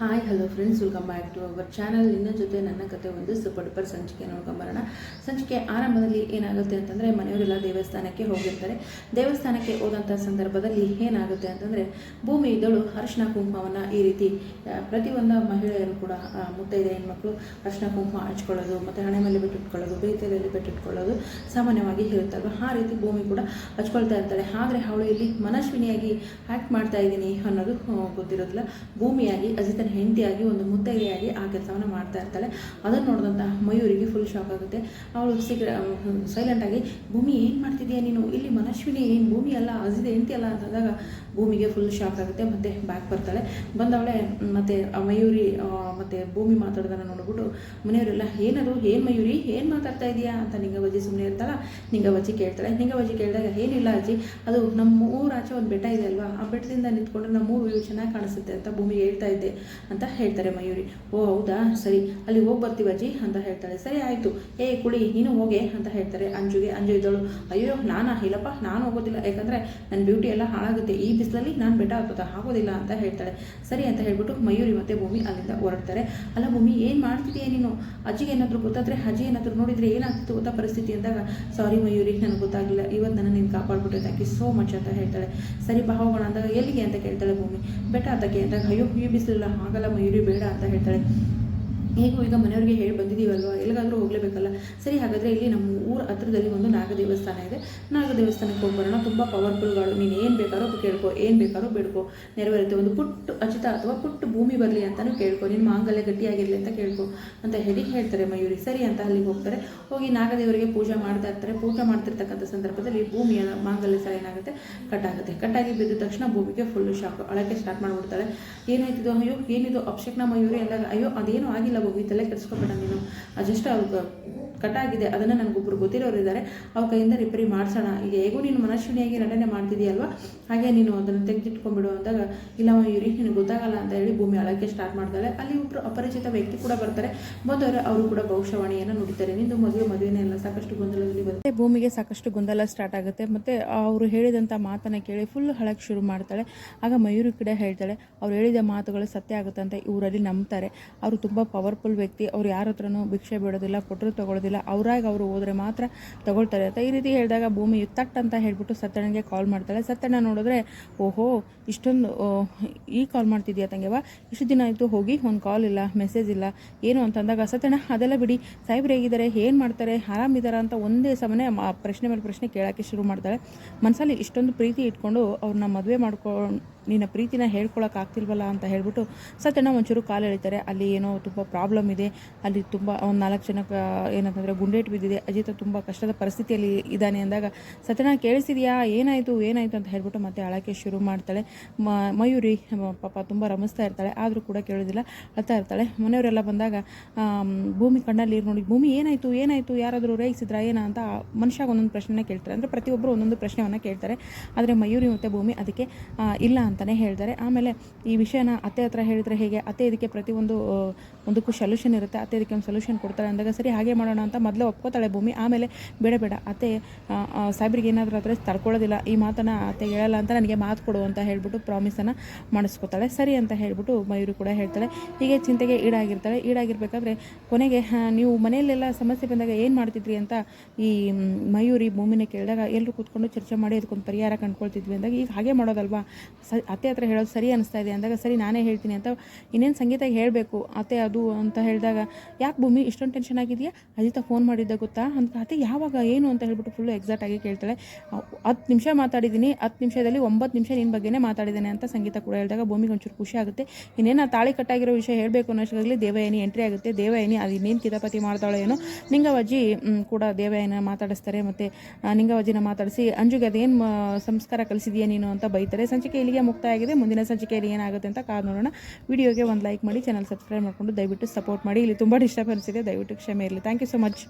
Hi hello friends, welcome back to our channel. ನಿನ್ನ ಜೊತೆ ನನ್ನ ಕತೆ ಒಂದು ಸೂಪರ್ ಡೂಪರ್ ಸಂಚಿಕೆ ನೋಡ್ಕೊಂಬರೋಣ. ಸಂಚಿಕೆ ಆರಂಭದಲ್ಲಿ ಏನಾಗುತ್ತೆ ಅಂತಂದರೆ, ಮನೆಯವರೆಲ್ಲ ದೇವಸ್ಥಾನಕ್ಕೆ ಹೋಗಿರ್ತಾರೆ. ದೇವಸ್ಥಾನಕ್ಕೆ ಹೋದಂಥ ಸಂದರ್ಭದಲ್ಲಿ ಏನಾಗುತ್ತೆ ಅಂತಂದರೆ, ಭೂಮಿ ಇದ್ದಳು ಅರಿಶಿನ ಕುಂಕುಮವನ್ನು ಈ ರೀತಿ ಪ್ರತಿಯೊಂದು ಮಹಿಳೆಯರು ಕೂಡ ಮುತ್ತೈದೆ ಹೆಣ್ಮಕ್ಳು ಅರಿಶಿನ ಕುಂಕುಮ ಹಚ್ಕೊಳ್ಳೋದು ಮತ್ತು ಹಣೆ ಮೇಲೆ ಬಿಟ್ಟಿಟ್ಕೊಳ್ಳೋದು, ಬೇತಲಲ್ಲಿ ಬಿಟ್ಟಿಟ್ಕೊಳ್ಳೋದು ಸಾಮಾನ್ಯವಾಗಿ ಇರುತ್ತಲ್ವ. ಆ ರೀತಿ ಭೂಮಿ ಕೂಡ ಹಚ್ಕೊಳ್ತಾ ಇರ್ತಾಳೆ. ಆದರೆ ಅವಳು ಇಲ್ಲಿ ಮನಸ್ವಿನಿಯಾಗಿ ಆ್ಯಕ್ಟ್ ಮಾಡ್ತಾ ಇದ್ದೀನಿ ಅನ್ನೋದು ಗೊತ್ತಿರೋದಿಲ್ಲ. ಭೂಮಿಯಾಗಿ ಅಜಿತನ ಹೆಂಡತಿಯಾಗಿ ಒಂದು ಮುತ್ತೈದೆಯಾಗಿ ಆ ಕೆಲಸವನ್ನು ಮಾಡ್ತಾ ಇರ್ತಾಳೆ. ಅದನ್ನು ನೋಡಿದಂಥ ಮಯೂರಿಗೆ ಫುಲ್ ಶಾಕ್ ಆಗುತ್ತೆ. ಅವಳು ಸೈಲೆಂಟಾಗಿ, ಭೂಮಿ ಏನು ಮಾಡ್ತಿದ್ದೀಯಾ ನೀನು? ಇಲ್ಲಿ ಮನಸ್ವಿನಿ ಏನು ಭೂಮಿ ಅಲ್ಲ, ಅಜಿತ ಹೆಂಡತಿ ಅಲ್ಲ ಅಂತಂದಾಗ ಭೂಮಿಗೆ ಫುಲ್ ಶಾಕ್ ಆಗುತ್ತೆ. ಮತ್ತು ಬ್ಯಾಕ್ ಬರ್ತಾಳೆ. ಬಂದವಳೆ ಮತ್ತು ಮಯೂರಿ ಮತ್ತು ಭೂಮಿ ಮಾತಾಡೋದನ್ನು ನೋಡ್ಬಿಟ್ಟು ಮನೆಯವರೆಲ್ಲ, ಏನದು, ಏನು ಮಯೂರಿ, ಏನು ಮಾತಾಡ್ತಾ ಇದೆಯಾ ಅಂತ ನಿಂಗವಜ್ಜಿ ಸುಮ್ಮನೆ ಇರ್ತಾಳ. ನಿಂಗವಜ್ಜಿ ಕೇಳ್ತಾಳೆ. ನಿಂಗವಜ್ಜಿ ಕೇಳಿದಾಗ, ಏನಿಲ್ಲ ಅಜ್ಜಿ, ಅದು ನಮ್ಮ ಊರಾಚೆ ಒಂದು ಬೆಟ್ಟ ಇದೆ ಅಲ್ವಾ, ಆ ಬೆಟ್ಟದಿಂದ ನಿಂತ್ಕೊಂಡ್ರೆ ನಮ್ಮ ಊರು ಚೆನ್ನಾಗಿ ಕಾಣಿಸುತ್ತೆ ಅಂತ ಭೂಮಿಗೆ ಹೇಳ್ತಾ ಇದ್ದೆ ಅಂತ ಹೇಳ್ತಾರೆ ಮಯೂರಿ. ಓ ಹೌದಾ, ಸರಿ, ಅಲ್ಲಿ ಹೋಗಿ ಬರ್ತೀವಿ ಅಜ್ಜಿ ಅಂತ ಹೇಳ್ತಾಳೆ. ಸರಿ ಆಯಿತು, ಕುಳಿ ನೀನು ಹೋಗೆ ಅಂತ ಹೇಳ್ತಾರೆ ಅಂಜುಗೆ. ಅಂಜು ಇದ್ದಳು, ಅಯ್ಯೋ ನಾನಾ, ಇಲ್ಲಪ್ಪ ನಾನು ಹೋಗೋದಿಲ್ಲ, ಯಾಕಂದರೆ ನನ್ನ ಬ್ಯೂಟಿ ಎಲ್ಲ ಹಾಳಾಗುತ್ತೆ, ಈ ಬಿಸಿಲಲ್ಲಿ ನಾನು ಬೆಟ್ಟ ಹತ್ತೋದ ಆಗೋದಿಲ್ಲ ಅಂತ ಹೇಳ್ತಾಳೆ. ಸರಿ ಅಂತ ಹೇಳ್ಬಿಟ್ಟು ಮಯೂರಿ ಮತ್ತು ಭೂಮಿ ಅಲ್ಲಿಂದ ಹೊರಡ್ತಾರೆ. ಅಲ್ಲ ಭೂಮಿ, ಏನು ಮಾಡ್ತಿದ್ದೀಯ ನೀನು? ಅಜ್ಜಿಗೆ ಏನಾದರೂ ಗೊತ್ತಾದರೆ, ಅಜ್ಜಿ ಏನಾದರೂ ನೋಡಿದರೆ ಏನಾಗ್ತಿತ್ತು ಗೊತ್ತಾ ಪರಿಸ್ಥಿತಿ ಅಂದಾಗ, ಸಾರಿ ಮಯೂರಿ, ನನಗೆ ಗೊತ್ತಾಗಲಿಲ್ಲ, ಇವತ್ತು ನನ್ನ ನೀನು ಕಾಪಾಡ್ಬಿಟ್ಟೆ, ಥ್ಯಾಂಕ್ ಯು ಸೋ ಮಚ್ ಅಂತ ಹೇಳ್ತಾಳೆ. ಸರಿ ಬಾ ಹೋಗೋಣ ಅಂದಾಗ, ಎಲ್ಲಿಗೆ ಅಂತ ಕೇಳ್ತಾಳೆ ಭೂಮಿ. ಬೆಟ್ಟ ಹತ್ತಕ್ಕೆ ಅಂದಾಗ, ಅಯ್ಯೋ ಈ ಬಿಸಿಲಿಲ್ಲ, ಆಗಲ್ಲ ಮಯೂರಿ, ಬೇಡ ಅಂತ ಹೇಳ್ತಾಳೆ. ಹೇಗೂ ಈಗ ಮನೆಯವ್ರಿಗೆ ಹೇಳಿ ಬಂದಿದ್ದೀವಲ್ವ, ಎಲ್ಲಿಗಾದರೂ ಹೋಗಲೇಬೇಕಲ್ಲ. ಸರಿ ಹಾಗಾದರೆ ಇಲ್ಲಿ ನಮ್ಮ ಊರ ಹತ್ರದಲ್ಲಿ ಒಂದು ನಾಗ ದೇವಸ್ಥಾನ ಇದೆ, ನಾಗ ದೇವಸ್ಥಾನಕ್ಕೆ ಹೋಗ್ಬರೋಣ. ತುಂಬ ಪವರ್ಫುಲ್ಗಳು, ನೀನು ಏನು ಬೇಕಾರೋ ಕೇಳ್ಕೊ, ಏನು ಬೇಕಾರೋ ಬೇಡ್ಕೊ, ನೆರವೇರುತ್ತೆ. ಒಂದು ಪುಟ್ಟು ಅಚಿತ ಅಥವಾ ಪುಟ್ಟು ಭೂಮಿ ಬರಲಿ ಅಂತಲೂ ಕೇಳ್ಕೊ, ನಿನ್ನ ಮಾಂಗಲ್ಯ ಗಟ್ಟಿಯಾಗಿರಲಿ ಅಂತ ಕೇಳ್ಕೊ ಅಂತ ಹೇಳ್ತಾರೆ ಮಯೂರಿ. ಸರಿ ಅಂತ ಅಲ್ಲಿಗೆ ಹೋಗ್ತಾರೆ. ಹೋಗಿ ನಾಗದೇವರಿಗೆ ಪೂಜೆ ಮಾಡ್ತಾ ಇರ್ತಾರೆ. ಪೂಜೆ ಮಾಡ್ತಿರ್ತಕ್ಕಂಥ ಸಂದರ್ಭದಲ್ಲಿ ಭೂಮಿಯ ಮಾಂಗಲ್ಯ ಸಹ ಏನಾಗುತ್ತೆ, ಕಟ್ಟಾಗುತ್ತೆ. ಕಟ್ಟಾಗಿ ಬಿದ್ದ ತಕ್ಷಣ ಭೂಮಿಗೆ ಫುಲ್ ಶಾಕ್, ಅಳಕ್ಕೆ ಸ್ಟಾರ್ಟ್ ಮಾಡಿಬಿಡ್ತಾಳೆ. ಏನಾಯ್ತಿದ್ದು, ಅಯ್ಯೋ ಏನಿದು ಅಪಶಕ್ನ ಮಯೂರಿ ಅಂದಾಗ, ಅಯ್ಯೋ ಅದೇನೂ ಆಗಿಲ್ಲ ಭೂಮಿ, ತಲೆ ಕೆಡಿಸ್ಕೊಬೇಡ ನೀನು, ಜಸ್ಟ್ ಅವ್ರಿಗೆ ಕಟ್ಟಾಗಿದೆ, ಅದನ್ನು ನನಗೊಬ್ಬರು ಗೊತ್ತಿರೋರು ಇದ್ದಾರೆ, ಅವ್ರ ಕೈಯಿಂದ ರಿಪೇರಿ ಮಾಡಿಸೋಣ, ಈಗ ಹೇಗೂ ನೀನು ಮನಸ್ವಿನಿಯಾಗಿ ನಟನೆ ಮಾಡ್ತಿದೆಯಲ್ವ, ಹಾಗೆ ನೀನು ಅದನ್ನು ತೆಗೆದಿಟ್ಕೊಂಡ್ಬಿಡು ಅಂದಾಗ, ಇಲ್ಲ ಮಯೂರಿ ನಿನಗೆ ಗೊತ್ತಾಗಲ್ಲ ಅಂತ ಹೇಳಿ ಭೂಮಿ ಅಳಕ್ಕೆ ಸ್ಟಾರ್ಟ್ ಮಾಡ್ತಾಳೆ. ಅಲ್ಲಿ ಒಬ್ಬರು ಅಪರಿಚಿತ ವ್ಯಕ್ತಿ ಕೂಡ ಬರ್ತಾರೆ. ಬಂದವರು ಅವರು ಕೂಡ ಭವಿಷ್ಯವಾಣಿಯನ್ನು ನುಡಿತಾರೆ. ನಿಂದು ಮದುವೆನೇ ಎಲ್ಲ ಸಾಕಷ್ಟು ಗೊಂದಲದಲ್ಲಿ ಬರುತ್ತೆ. ಭೂಮಿಗೆ ಸಾಕಷ್ಟು ಗೊಂದಲ ಸ್ಟಾರ್ಟ್ ಆಗುತ್ತೆ. ಮತ್ತು ಅವರು ಹೇಳಿದಂಥ ಮಾತನ್ನು ಕೇಳಿ ಫುಲ್ ಹಳಕ್ಕೆ ಶುರು ಮಾಡ್ತಾಳೆ. ಆಗ ಮಯೂರಿ ಕಡೆ ಹೇಳ್ತಾಳೆ, ಅವ್ರು ಹೇಳಿದ ಮಾತುಗಳು ಸತ್ಯ ಆಗುತ್ತೆ ಅಂತ ಇವರಲ್ಲಿ ನಂಬ್ತಾರೆ. ಅವರು ತುಂಬ ಪವರ್ಫುಲ್ ವ್ಯಕ್ತಿ, ಅವ್ರು ಯಾರ ಹತ್ರನೂ ಭಿಕ್ಷೆ ಬೇಡೋದಿಲ್ಲ, ಕೊಟ್ಟರು ತಗೊಳ್ಳೋದಿಲ್ಲ, ಅವರಾಗಿ ಅವರು ಹೋದರೆ ಮಾತ್ರ ತಗೊಳ್ತಾರೆ ಅಂತ ಈ ರೀತಿ ಹೇಳಿದಾಗ ಭೂಮಿ ತಟ್ ಅಂತ ಹೇಳ್ಬಿಟ್ಟು ಸತ್ತಣ್ಣಗೆ ಕಾಲ್ ಮಾಡ್ತಾಳೆ. ಸತ್ತಣ್ಣ ನೋಡಿದ್ರೆ, ಓಹೋ ಇಷ್ಟೊಂದು ಈ ಕಾಲ್ ಮಾಡ್ತಿದ್ಯಾ ತಂಗೆವ, ಇಷ್ಟು ದಿನ ಆಯಿತು ಹೋಗಿ ಒಂದು ಕಾಲ್ ಇಲ್ಲ, ಮೆಸೇಜ್ ಇಲ್ಲ, ಏನು ಅಂತಂದಾಗ ಸತ್ತಣ್ಣ ಅದೆಲ್ಲ ಬಿಡಿ, ಸಾಹೇಬ್ರು ಹೇಗಿದ್ದಾರೆ, ಏನು ಮಾಡ್ತಾರೆ, ಆರಾಮಿದ್ದಾರ ಅಂತ ಒಂದೇ ಸಮನೆ ಪ್ರಶ್ನೆ ಮೇಲೆ ಪ್ರಶ್ನೆ ಕೇಳೋಕ್ಕೆ ಶುರು ಮಾಡ್ತಾಳೆ. ಮನಸ್ಸಲ್ಲಿ ಇಷ್ಟೊಂದು ಪ್ರೀತಿ ಇಟ್ಕೊಂಡು ಅವ್ರನ್ನ ಮದುವೆ ಮಾಡ್ಕೊಂಡು ನಿನ್ನ ಪ್ರೀತಿನ ಹೇಳ್ಕೊಳಕ್ಕಾಗ್ತಿಲ್ವಲ್ಲ ಅಂತ ಹೇಳ್ಬಿಟ್ಟು ಸತ್ತಣ್ಣ ಒಂಚೂರು ಕಾಲು ಎಳಿತಾರೆ. ಅಲ್ಲಿ ಏನೋ ತುಂಬ ಪ್ರಾಬ್ಲಮ್ ಇದೆ, ಅಲ್ಲಿ ತುಂಬ ಒಂದು 4 ಜನಕ್ಕೆ ಏನಂತಂದರೆ ಗುಂಡೇಟು ಬಿದ್ದಿದೆ, ಅಜಿತ ತುಂಬ ಕಷ್ಟದ ಪರಿಸ್ಥಿತಿಯಲ್ಲಿ ಇದ್ದಾನೆ ಅಂದಾಗ, ಸತ್ತಣ್ಣ ಕೇಳಿಸಿದ್ಯಾ, ಏನಾಯಿತು ಅಂತ ಹೇಳ್ಬಿಟ್ಟು ಮತ್ತೆ ಅಳಕ್ಕೆ ಶುರು ಮಾಡ್ತಾಳೆ. ಮಯೂರಿ ಪಾಪ ತುಂಬ ರಮಿಸ್ತಾ ಇರ್ತಾಳೆ, ಆದರೂ ಕೂಡ ಕೇಳೋದಿಲ್ಲ, ಅಳ್ತಾ ಇರ್ತಾಳೆ. ಮನೆಯವರೆಲ್ಲ ಬಂದಾಗ ಭೂಮಿ ಕಣ್ಣಲ್ಲಿ ನೀರು ನೋಡಿ, ಭೂಮಿ ಏನಾಯಿತು ಯಾರಾದರೂ ರೇಗಿಸಿದ್ರಾ ಏನ ಅಂತ ಮನುಷ್ಯಾಗ ಒಂದೊಂದು ಪ್ರಶ್ನೆ ಕೇಳ್ತಾರೆ. ಅಂದರೆ ಪ್ರತಿಯೊಬ್ಬರು ಒಂದೊಂದು ಪ್ರಶ್ನೆಯನ್ನು ಕೇಳ್ತಾರೆ. ಆದರೆ ಮಯೂರಿ ಮತ್ತು ಭೂಮಿ ಅದಕ್ಕೆ ಇಲ್ಲ ಅಂತಲೇ ಹೇಳ್ತಾರೆ. ಆಮೇಲೆ ಈ ವಿಷಯನ ಅತ್ತೆ ಹತ್ರ ಹೇಳಿದರೆ ಹೇಗೆ, ಅತ್ತೆ ಇದಕ್ಕೆ ಒಂದಕ್ಕೂ ಸೊಲ್ಯೂಷನ್ ಇರುತ್ತೆ, ಅತ್ತೆ ಇದಕ್ಕೆ ಒಂದು ಸೊಲ್ಯೂಷನ್ ಕೊಡ್ತಾಳೆ ಅಂದಾಗ, ಸರಿ ಹಾಗೆ ಮಾಡೋಣ ಅಂತ ಮೊದಲು ಒಪ್ಕೋತಾಳೆ ಭೂಮಿ. ಆಮೇಲೆ ಬೇಡ ಅತ್ತೆ ಸಾಹೇಬ್ರಿಗೆ ಏನಾದರೂ ಆದರೆ ತಡ್ಕೊಳ್ಳೋದಿಲ್ಲ, ಈ ಮಾತನ್ನು ಅತ್ತೆ ಹೇಳಲ್ಲ ಅಂತ ನನಗೆ ಮಾತು ಕೊಡು ಅಂತ ಹೇಳ್ಬಿಟ್ಟು ಪ್ರಾಮಿಸನ್ನು ಮಾಡಿಸ್ಕೋತಾಳೆ. ಸರಿ ಅಂತ ಹೇಳ್ಬಿಟ್ಟು ಮಯೂರಿ ಕೂಡ ಹೇಳ್ತಾಳೆ. ಹೀಗೆ ಚಿಂತೆಗೆ ಈಡಾಗಿರ್ಬೇಕಾದ್ರೆ ಕೊನೆಗೆ, ನೀವು ಮನೆಯಲ್ಲೆಲ್ಲ ಸಮಸ್ಯೆ ಬಂದಾಗ ಏನು ಮಾಡ್ತಿದ್ರಿ ಅಂತ ಈ ಮಯೂರಿ ಭೂಮಿನ ಕೇಳಿದಾಗ, ಎಲ್ಲರೂ ಕೂತ್ಕೊಂಡು ಚರ್ಚೆ ಮಾಡಿ ಅದಕ್ಕೊಂದು ಪರಿಹಾರ ಕಂಡುಕೊಳ್ತಿದ್ವಿ ಅಂದಾಗ, ಈಗ ಹಾಗೆ ಮಾಡೋದಲ್ವಾ, ಅತ್ತೆ ಹತ್ರ ಹೇಳೋದು ಸರಿ ಅನಿಸ್ತಾ ಇದೆ ಅಂದಾಗ, ಸರಿ ನಾನೇ ಹೇಳ್ತೀನಿ ಅಂತ ಇನ್ನೇನು ಸಂಗೀತಾಗಿ ಹೇಳಬೇಕು ಅತ್ತೆ ಅದು ಅಂತ ಹೇಳಿದಾಗ, ಯಾಕೆ ಭೂಮಿ ಇಷ್ಟೊಂದು ಟೆನ್ಷನ್ ಆಗಿದೆಯಾ, ಅಜಿತ ಫೋನ್ ಮಾಡಿದ್ದ ಗೊತ್ತಾ ಅಂತ, ಅತ್ತೆ ಯಾವಾಗ ಏನು ಅಂತ ಹೇಳ್ಬಿಟ್ಟು ಫುಲ್ಲು ಎಕ್ಸಾಕ್ಟ್ ಆಗಿ ಕೇಳ್ತಾಳೆ. 10 ನಿಮಿಷ ಮಾತಾಡಿದ್ದೀನಿ, 10 ನಿಮಿಷದಲ್ಲಿ 9 ನಿಮಿಷ ನಿನ್ನ ಬಗ್ಗೆನೇ ಮಾತಾಡಿದ್ದೇನೆ ಅಂತ ಸಂಗೀತ ಕೂಡ ಹೇಳಿದಾಗ ಭೂಮಿಗೆ ಒಂಚೂರು ಖುಷಿ ಆಗುತ್ತೆ. ಇನ್ನೇನು ತಾಳಿ ಕಟ್ಟಾಗಿರೋ ವಿಷಯ ಹೇಳಬೇಕು ಅನ್ನೋಷ್ಟಾಗಲಿ ದೇವಯಾನಿ ಎಂಟ್ರಿ ಆಗುತ್ತೆ. ದೇವಯಾನಿ ಅದು ಇನ್ನೇನು ಕಿತಾಪತಿ ಮಾಡ್ತಾಳೆ ಏನೋ, ನಿಂಗವಜ್ಜಿ ಕೂಡ ದೇವಯಾನ ಮಾತಾಡಿಸ್ತಾರೆ. ಮತ್ತು ನಿಂಗವಜ್ಜಿನ ಮಾತಾಡಿಸಿ ಅಂಜುಗೆ ಅದೇನು ಸಂಸ್ಕಾರ ಕಲಿಸಿದೆಯಾ ನೀನು ಅಂತ ಬೈತಾರೆ. ಸಂಚಿಕೆ ಇಲ್ಲಿಗೆ ಮುಕ್ತಾಯ ಆಗಿದೆ. ಮುಂದಿನ ಸಂಚಿಕೆಯಲ್ಲಿ ಏನಾಗುತ್ತೆ ಅಂತ ಕಾದು ನೋಡೋಣ. ವಿಡಿಯೋಗೆ ಒಂದು ಲೈಕ್ ಮಾಡಿ, ಚಾನಲ್ ಸಬ್ಸ್ಕ್ರೈಬ್ ಮಾಡಿಕೊಂಡು ದಯವಿಟ್ಟು ಸಪೋರ್ಟ್ ಮಾಡಿ. ಇಲ್ಲಿ ತುಂಬ ಡಿಸ್ಟರ್ಬೆನ್ಸ್ ಇದೆ, ದಯವಿಟ್ಟು ಕ್ಷಮೆ ಇರಲಿ. Thank you so much.